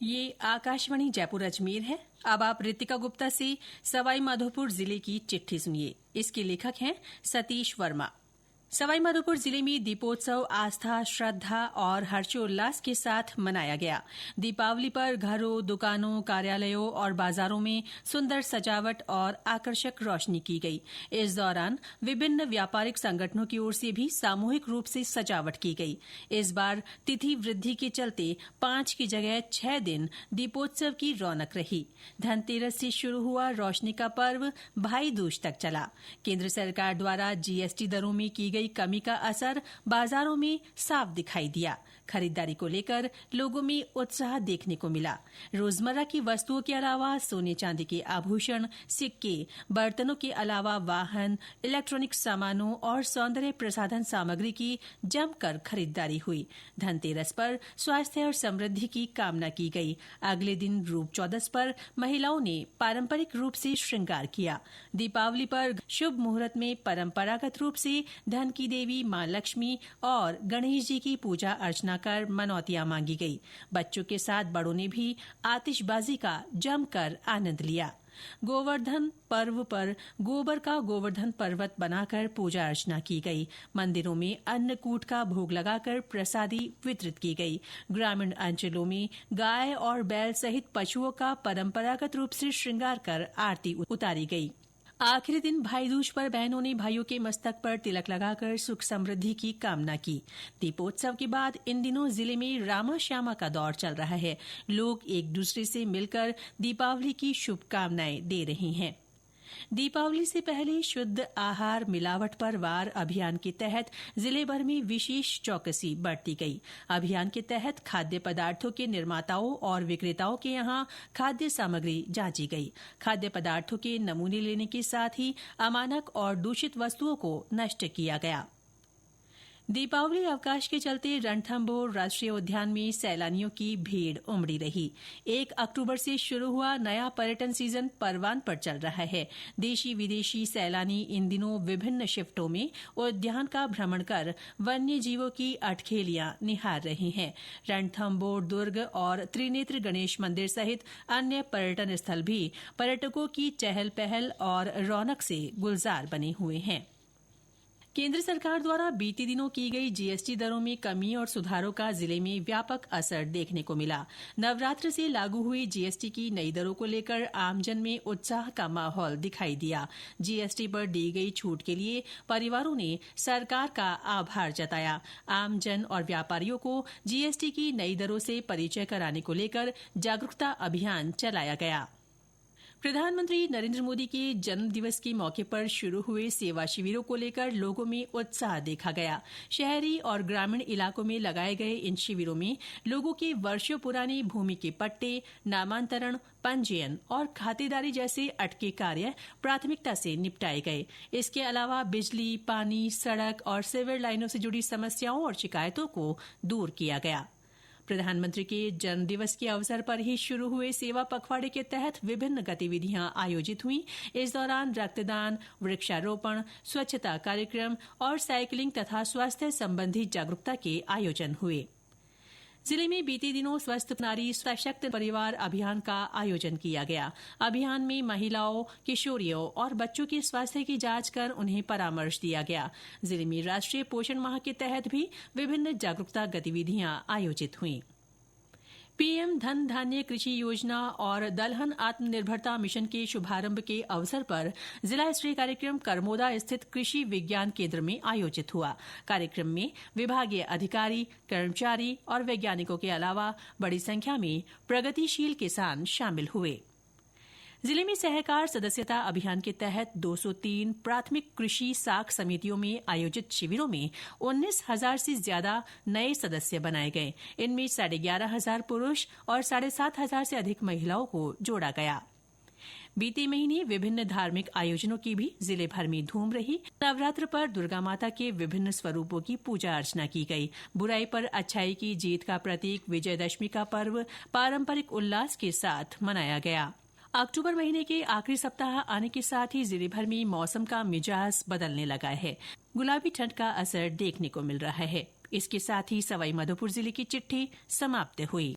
ये आकाशवाणी जयपुर अजमेर है। अब आप रितिका गुप्ता से सवाई माधोपुर जिले की चिट्ठी सुनिए। इसके लेखक हैं सतीश वर्मा। सवाई माधोपुर जिले में दीपोत्सव आस्था, श्रद्धा और हर्षोल्लास के साथ मनाया गया। दीपावली पर घरों, दुकानों, कार्यालयों और बाजारों में सुंदर सजावट और आकर्षक रोशनी की गई। इस दौरान विभिन्न व्यापारिक संगठनों की ओर से भी सामूहिक रूप से सजावट की गई। इस बार तिथि वृद्धि के चलते 5 की जगह 6 दिन दीपोत्सव की रौनक रही। धनतेरस से शुरू हुआ रोशनी का पर्व भाई दूज तक चला। केंद्र सरकार द्वारा जीएसटी दरों में की गई कमी का असर बाजारों में साफ दिखाई दिया। खरीदारी को लेकर लोगों में उत्साह देखने को मिला। रोजमर्रा की वस्तुओं के अलावा सोने चांदी के आभूषण, सिक्के, बर्तनों के अलावा वाहन, इलेक्ट्रॉनिक सामानों और सौंदर्य प्रसाधन सामग्री की जमकर खरीदारी हुई। धनतेरस पर स्वास्थ्य और समृद्धि की कामना की गई। अगले दिन रूप चौदस पर महिलाओं ने पारंपरिक रूप से श्रृंगार किया। दीपावली पर शुभ मुहूर्त में परंपरागत रूप से धन की देवी मां लक्ष्मी और गणेश जी की पूजा अर्चना कर मनौतियां मांगी गई। बच्चों के साथ बड़ों ने भी आतिशबाजी का जमकर आनंद लिया। गोवर्धन पर्व पर गोबर का गोवर्धन पर्वत बनाकर पूजा अर्चना की गई। मंदिरों में अन्नकूट का भोग लगाकर प्रसादी वितरित की गई। ग्रामीण अंचलों में गाय और बैल सहित पशुओं का परंपरागत रूप से श्रृंगार कर आरती उतारी गई। आखिरी दिन भाई दूज पर बहनों ने भाइयों के मस्तक पर तिलक लगाकर सुख समृद्धि की कामना की। दीपोत्सव के बाद इन दिनों जिले में रामा श्यामा का दौर चल रहा है। लोग एक दूसरे से मिलकर दीपावली की शुभकामनाएं दे रहे हैं। दीपावली से पहले शुद्ध आहार मिलावट पर वार अभियान के तहत जिले भर में विशेष चौकसी बरती गई। अभियान के तहत खाद्य पदार्थों के निर्माताओं और विक्रेताओं के यहां खाद्य सामग्री जांची गई। खाद्य पदार्थों के नमूने लेने के साथ ही अमानक और दूषित वस्तुओं को नष्ट किया गया। दीपावली अवकाश के चलते रणथंभौर राष्ट्रीय उद्यान में सैलानियों की भीड़ उमड़ी रही। 1 अक्टूबर से शुरू हुआ नया पर्यटन सीजन परवान पर चल रहा है। देशी विदेशी सैलानी इन दिनों विभिन्न शिफ्टों में उद्यान का भ्रमण कर वन्य जीवों की अठखेलियां निहार रहे हैं। रणथंभौर दुर्ग और त्रिनेत्र गणेश मंदिर सहित अन्य पर्यटन स्थल भी पर्यटकों की चहल पहल और रौनक से गुलजार बने हुए हैं। केंद्र सरकार द्वारा बीते दिनों की गई जीएसटी दरों में कमी और सुधारों का जिले में व्यापक असर देखने को मिला। नवरात्र से लागू हुई जीएसटी की नई दरों को लेकर आमजन में उत्साह का माहौल दिखाई दिया। जीएसटी पर दी गई छूट के लिए परिवारों ने सरकार का आभार जताया। आमजन और व्यापारियों को जीएसटी की नई दरों से परिचय कराने को लेकर जागरूकता अभियान चलाया गया। प्रधानमंत्री नरेंद्र मोदी के जन्म दिवस के मौके पर शुरू हुए सेवा शिविरों को लेकर लोगों में उत्साह देखा गया। शहरी और ग्रामीण इलाकों में लगाए गए इन शिविरों में लोगों के वर्षों पुराने भूमि के पट्टे, नामांतरण, पंजीयन और खातेदारी जैसे अटके कार्य प्राथमिकता से निपटाए गए। इसके अलावा बिजली, पानी, सड़क और सीवर लाइनों से जुड़ी समस्याओं और शिकायतों को दूर किया गया। प्रधानमंत्री के जन्म दिवस के अवसर पर ही शुरू हुए सेवा पखवाड़े के तहत विभिन्न गतिविधियां आयोजित हुई। इस दौरान रक्तदान, वृक्षारोपण, स्वच्छता कार्यक्रम और साइकिलिंग तथा स्वास्थ्य संबंधी जागरूकता के आयोजन हुए। जिले में बीते दिनों स्वस्थ नारी सशक्त परिवार अभियान का आयोजन किया गया। अभियान में महिलाओं, किशोरियों और बच्चों के स्वास्थ्य की जांच कर उन्हें परामर्श दिया गया। जिले में राष्ट्रीय पोषण माह के तहत भी विभिन्न जागरूकता गतिविधियां आयोजित हुईं। पीएम धन धान्य कृषि योजना और दलहन आत्मनिर्भरता मिशन के शुभारंभ के अवसर पर जिला स्तरीय कार्यक्रम करमोदा स्थित कृषि विज्ञान केंद्र में आयोजित हुआ। कार्यक्रम में विभागीय अधिकारी, कर्मचारी और वैज्ञानिकों के अलावा बड़ी संख्या में प्रगतिशील किसान शामिल हुए। जिले में सहकार सदस्यता अभियान के तहत 203 प्राथमिक कृषि साख समितियों में आयोजित शिविरों में 19,000 से ज्यादा नए सदस्य बनाए गए। इनमें 11,500 पुरुष और 7,500 से अधिक महिलाओं को जोड़ा गया। बीते महीने विभिन्न धार्मिक आयोजनों की भी जिले भर में धूम रही। नवरात्र पर दुर्गा माता के विभिन्न स्वरूपों की पूजा अर्चना की गई। बुराई पर अच्छाई की जीत का प्रतीक विजयदशमी का पर्व पारंपरिक उल्लास के साथ मनाया गया। अक्टूबर महीने के आखिरी सप्ताह आने के साथ ही जिले भर में मौसम का मिजाज बदलने लगा है। गुलाबी ठंड का असर देखने को मिल रहा है। इसके साथ ही सवाई माधोपुर जिले की चिट्ठी समाप्त हुई।